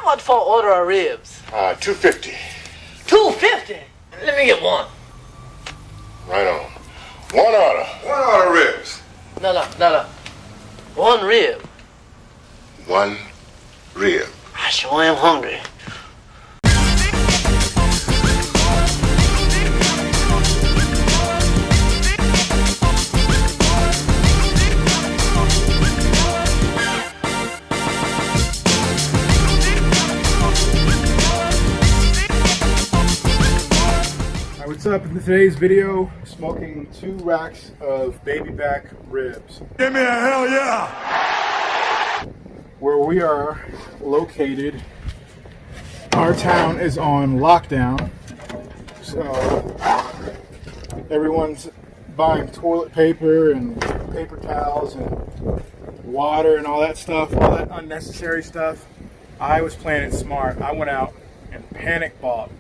much for an order of ribs? $2.50. $2.50? Let me get one. Right on. One order. One order ribs. No. One rib. One rib. I sure am hungry. What's up? In today's video, smoking 2 racks of baby back ribs. Give me a hell yeah! Where we are located, our town is on lockdown, so everyone's buying toilet paper and paper towels and water and all that stuff, all that unnecessary stuff. I was playing it smart. I went out and panic bought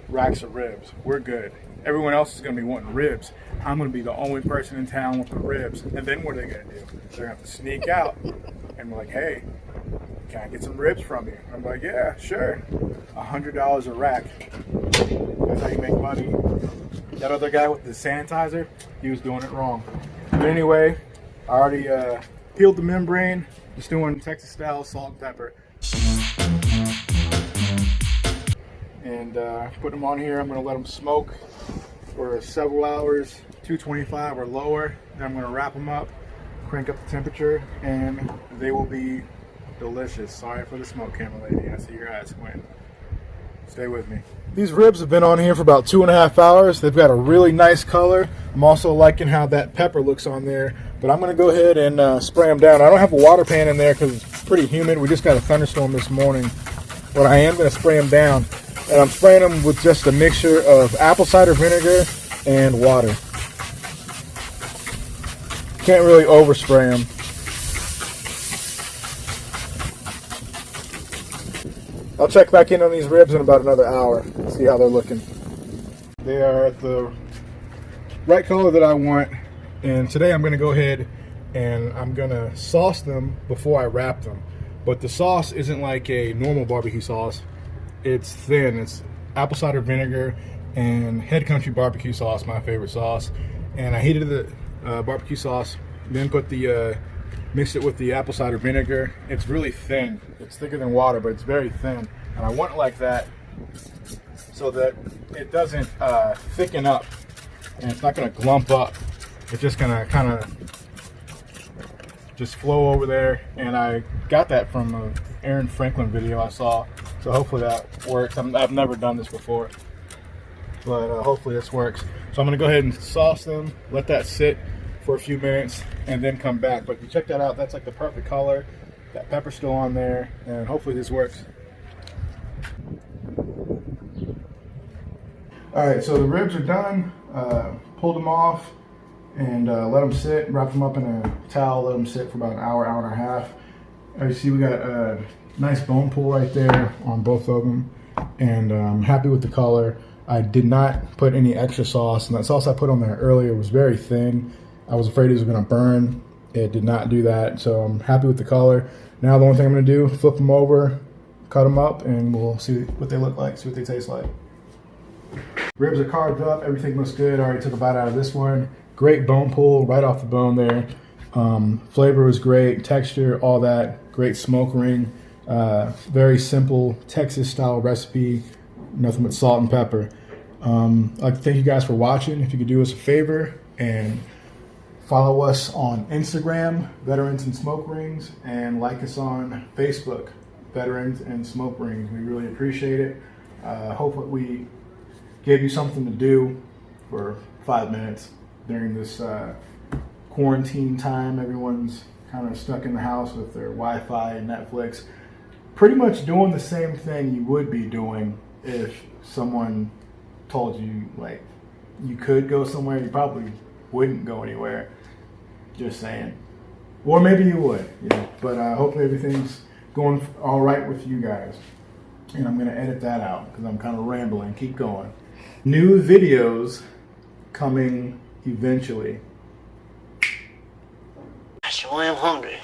racks of ribs. We're good. Everyone else is going to be wanting ribs. I'm going to be the only person in town with the ribs. And then what are they going to do? They're going to have to sneak out and be like, hey, can I get some ribs from you? I'm like, yeah, sure. $100 a rack. That's how you make money. That other guy with the sanitizer, he was doing it wrong. But anyway, I already peeled the membrane. Just doing Texas style salt and pepper. And put them on here. I'm going to let them smoke for several hours, 225 or lower. Then I'm going to wrap them up, crank up the temperature, and they will be delicious. Sorry for the smoke, camera lady. I see your eyes squinting. Stay with me. These ribs have been on here for about 2.5 hours. They've got a really nice color. I'm also liking how that pepper looks on there. But I'm going to go ahead and spray them down. I don't have a water pan in there because it's pretty humid. We just got a thunderstorm this morning. But I am going to spray them down. And I'm spraying them with just a mixture of apple cider vinegar and water. Can't really overspray them. I'll check back in on these ribs in about another hour, see how they're looking. They are the right color that I want. And today I'm going to go ahead and I'm going to sauce them before I wrap them. But the sauce isn't like a normal barbecue sauce. It's thin. It's apple cider vinegar and Head Country barbecue sauce, my favorite sauce. And I heated the barbecue sauce, then put the mixed it with the apple cider vinegar. It's really thin. It's thicker than water, but it's very thin. And I want it like that so that it doesn't thicken up and it's not going to glump up. It's just going to kind of just flow over there. And I got that from an Aaron Franklin video I saw. So hopefully that works. I've never done this before, but hopefully this works. So I'm going to go ahead and sauce them, let that sit for a few minutes, and then come back. But if you check that out, that's like the perfect color. That pepper's still on there, and hopefully this works. All right, so the ribs are done. Pulled them off and let them sit. Wrap them up in a towel. Let them sit for about an hour, hour and a half. As you see, we got a nice bone pull right there on both of them, and I'm happy with the color. I did not put any extra sauce, and that sauce I put on there earlier was very thin. I was afraid it was going to burn. It did not do that, so I'm happy with the color. Now the only thing I'm going to do, flip them over, cut them up, and we'll see what they look like, see what they taste like. Ribs are carved up, everything looks good. I already took a bite out of this one. Great bone pull right off the bone there. Flavor was great, texture, all that. Great smoke ring. Very simple Texas style recipe, nothing but salt and pepper. I'd like to thank you guys for watching. If you could do us a favor and follow us on Instagram, Veterans and Smoke Rings, and like us on Facebook, Veterans and Smoke Rings. We really appreciate it. Hope that we gave you something to do for 5 minutes during this quarantine time. Everyone's kind of stuck in the house with their Wi-Fi and Netflix. Pretty much doing the same thing you would be doing if someone told you like you could go somewhere. You probably wouldn't go anywhere. Just saying. Or maybe you would, you know. But hopefully everything's going all right with you guys. And I'm going to edit that out because I'm kind of rambling. Keep going. New videos coming eventually. I sure am hungry.